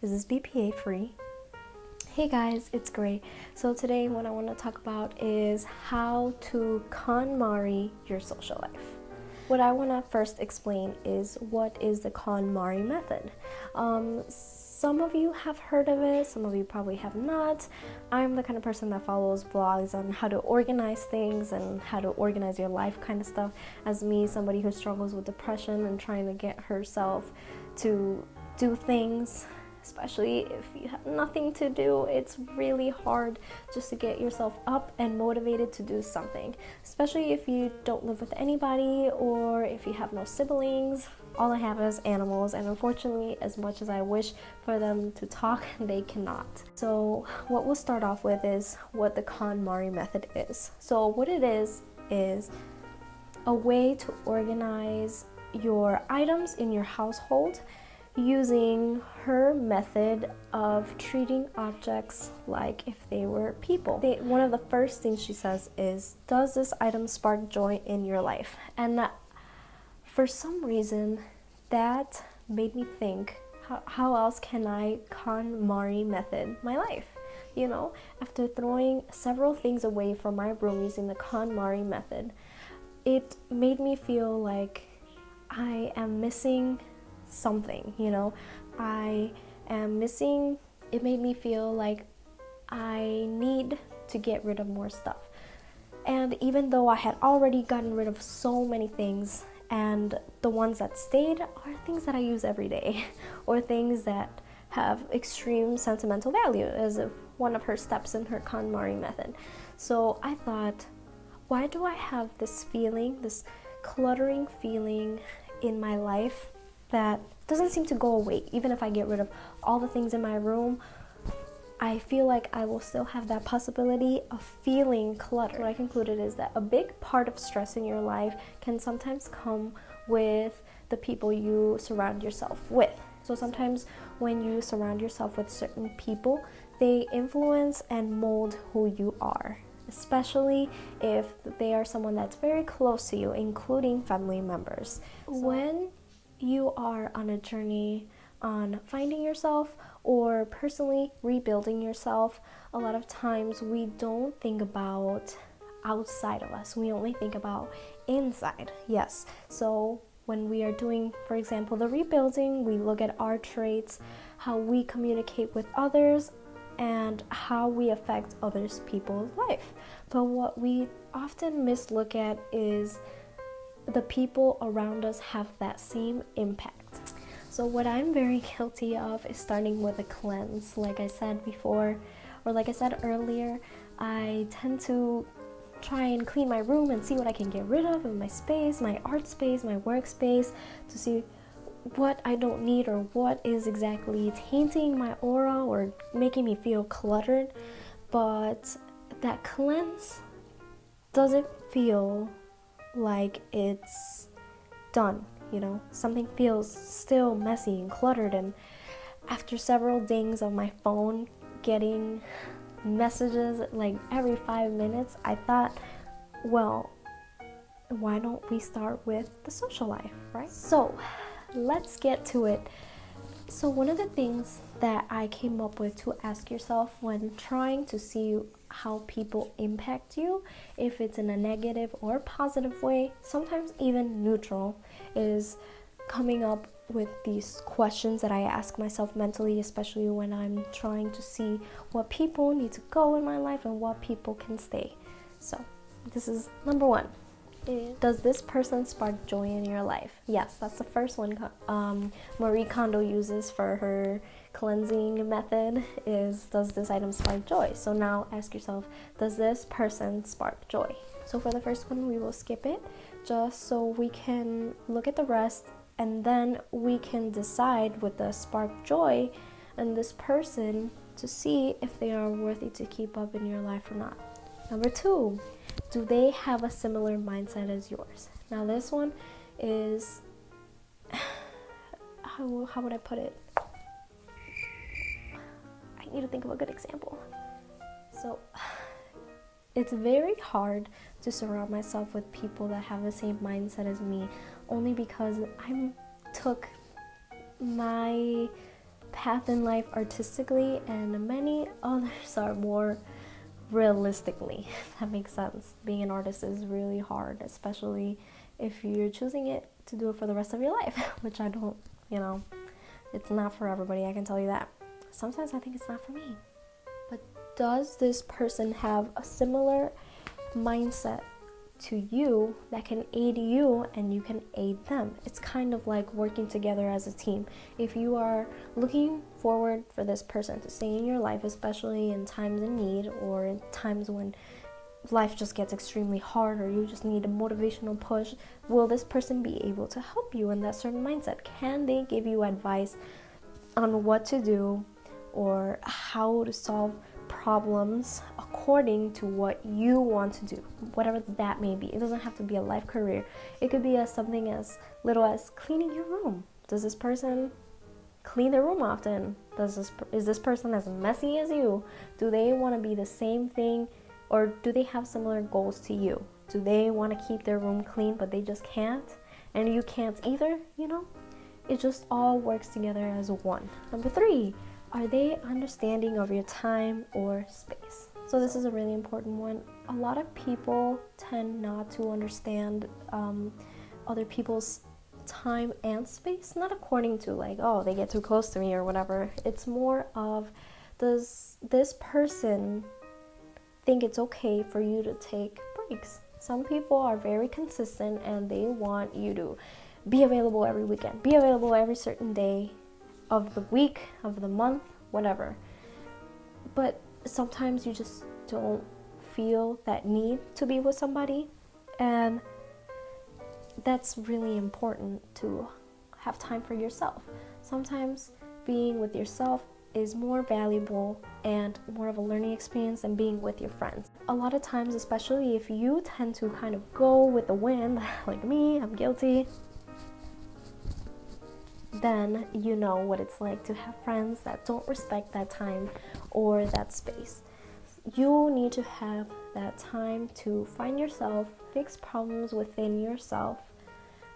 Is this BPA free? Hey guys, it's Gray. So today what I want to talk about is how to KonMari your social life. What I want to first explain is what is the KonMari method. Some of you have heard of it, some of you probably have not. I'm the kind of person that follows vlogs on how to organize things and how to organize your life kind of stuff. As me, somebody who struggles with depression and trying to get herself to do things, especially if you have nothing to do, it's really hard just to get yourself up and motivated to do something, especially if you don't live with anybody or if you have no siblings. All I have is animals, and unfortunately, as much as I wish for them to talk, they cannot. So what we'll start off with is what the KonMari method is. So what it is a way to organize your items in your household using her method of treating objects like if they were people. One of the first things she says is, does this item spark joy in your life? And for some reason, that made me think, how else can I KonMari method my life? You know, after throwing several things away from my room using the KonMari method, it made me feel like I am missing something, you know. I am missing, it made me feel like I need to get rid of more stuff. And even though I had already gotten rid of so many things, and the ones that stayed are things that I use every day or things that have extreme sentimental value, as if one of her steps in her KonMari method. So I thought, why do I have this feeling, this cluttering feeling in my life that doesn't seem to go away? Even if I get rid of all the things in my room, I feel like I will still have that possibility of feeling cluttered. What I concluded is that a big part of stress in your life can sometimes come with the people you surround yourself with. So sometimes when you surround yourself with certain people, they influence and mold who you are, especially if they are someone that's very close to you, including family members. When you are on a journey on finding yourself or personally rebuilding yourself, a lot of times we don't think about outside of us. We only think about inside. Yes. So when we are doing, for example, the rebuilding, we look at our traits, how we communicate with others, and how we affect others people's life. But what we often mislook at is the people around us have that same impact. So what I'm very guilty of is starting with a cleanse. Like I said before, or like I said earlier, I tend to try and clean my room and see what I can get rid of in my space, my art space, my workspace, to see what I don't need or what is exactly tainting my aura or making me feel cluttered. But that cleanse doesn't feel like it's done, you know. Something feels still messy and cluttered, and after several dings of my phone getting messages like every 5 minutes, I thought, well, why don't we start with the social life, right? So let's get to it. So one of the things that I came up with to ask yourself when trying to see how people impact you, if it's in a negative or positive way, sometimes even neutral, is coming up with these questions that I ask myself mentally, especially when I'm trying to see what people need to go in my life and what people can stay. So this is number one. Does this person spark joy in your life? Yes, that's the first one Marie Kondo uses for her cleansing method, is, does this item spark joy? So now ask yourself, does this person spark joy? So for the first one, we will skip it just so we can look at the rest, and then we can decide with the spark joy and this person to see if they are worthy to keep up in your life or not. Number two, do they have a similar mindset as yours? Now this one is, how would I put it? I need to think of a good example. So it's very hard to surround myself with people that have the same mindset as me, only because I took my path in life artistically, and many others are more realistically. If that makes sense. Being an artist is really hard, especially if you're choosing it to do it for the rest of your life, which I don't, it's not for everybody, I can tell you that. Sometimes I think it's not for me. But does this person have a similar mindset to you that can aid you and you can aid them? It's kind of like working together as a team. If you are looking forward for this person to stay in your life, especially in times of need or in times when life just gets extremely hard or you just need a motivational push, will this person be able to help you in that certain mindset? Can they give you advice on what to do or how to solve problems according to what you want to do, whatever that may be? It doesn't have to be a life career. It could be something as little as cleaning your room. Does this person clean their room often? Is this person as messy as you? Do they want to be the same thing, or do they have similar goals to you? Do they want to keep their room clean but they just can't, and you can't either? It just all works together as one. Number 3, are they understanding of your time or space? So this is a really important one. A lot of people tend not to understand other people's time and space, not according to like, oh, they get too close to me or whatever. It's more of, does this person think it's okay for you to take breaks? Some people are very consistent and they want you to be available every weekend, be available every certain day of the week, of the month, whatever. But sometimes you just don't feel that need to be with somebody, and that's really important to have time for yourself. Sometimes being with yourself is more valuable and more of a learning experience than being with your friends. A lot of times, especially if you tend to kind of go with the wind, like me, I'm guilty, then you know what it's like to have friends that don't respect that time or that space. You need to have that time to find yourself, fix problems within yourself,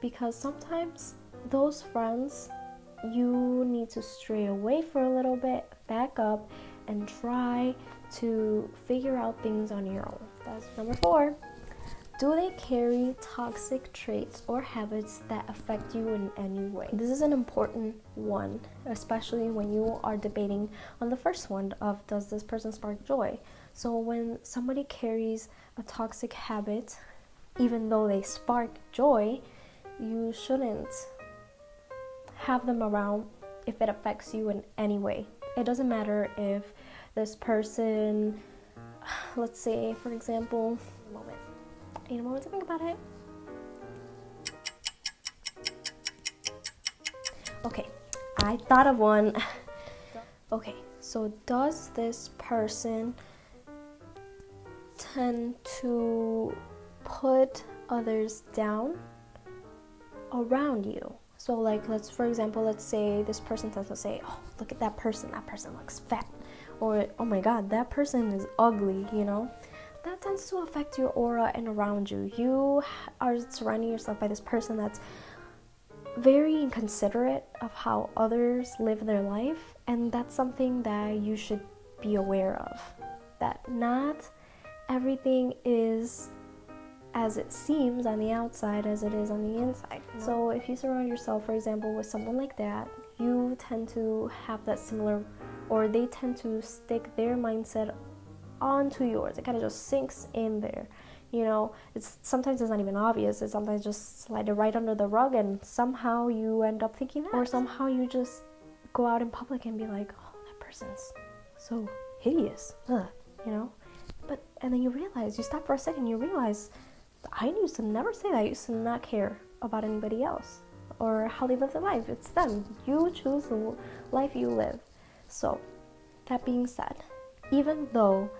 because sometimes those friends, you need to stray away for a little bit, back up, and try to figure out things on your own. That's number 4. Do they carry toxic traits or habits that affect you in any way? This is an important one, especially when you are debating on the first one of, does this person spark joy? So when somebody carries a toxic habit, even though they spark joy, you shouldn't have them around if it affects you in any way. It doesn't matter if this person, let's say, for example, need a moment to think about it. Okay, I thought of one. Okay, so does this person tend to put others down around you? So like, let's say this person tends to say, oh, look at that person looks fat, or oh my god, that person is ugly, that tends to affect your aura and around you. You are surrounding yourself by this person that's very inconsiderate of how others live their life, and that's something that you should be aware of, that not everything is as it seems on the outside as it is on the inside. So if you surround yourself, for example, with someone like that, you tend to have that similar, or they tend to stick their mindset onto yours. It kind of just sinks in there. Sometimes it's not even obvious. It sometimes just slide it right under the rug, and somehow you end up thinking that. Or somehow you just go out in public and be like, oh, that person's so hideous. Ugh, and then you stop for a second, you realize, I used to never say that. I used to not care about anybody else or how they live their life. It's them. You choose the life you live. So, that being said, even though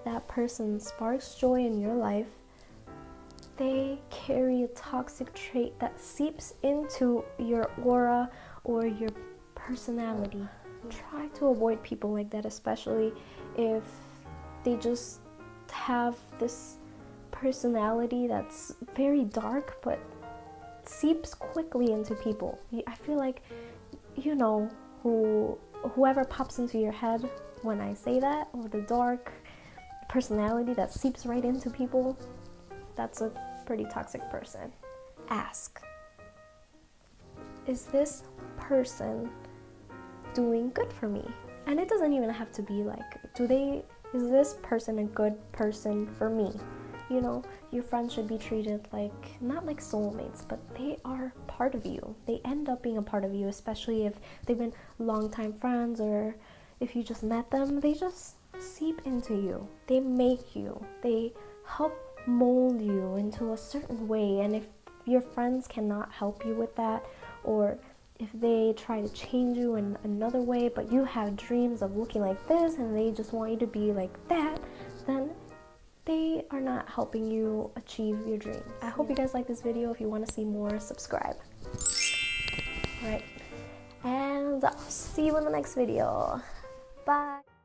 that person sparks joy in your life, they carry a toxic trait that seeps into your aura or your personality. Try to avoid people like that, especially if they just have this personality that's very dark but seeps quickly into people. I feel like you know whoever pops into your head when I say that, or the dark personality that seeps right into people, that's a pretty toxic person. Ask, is this person doing good for me? And it doesn't even have to be like, is this person a good person for me? You know, your friends should be treated like, not like soulmates, but they are part of you. They end up being a part of you, especially if they've been longtime friends, or if you just met them. They just seep into you. They make you. They help mold you into a certain way. And if your friends cannot help you with that, or if they try to change you in another way, but you have dreams of looking like this and they just want you to be like that, then they are not helping you achieve your dreams. I hope you guys like this video. If you want to see more, subscribe. Alright, and I'll see you in the next video. Bye.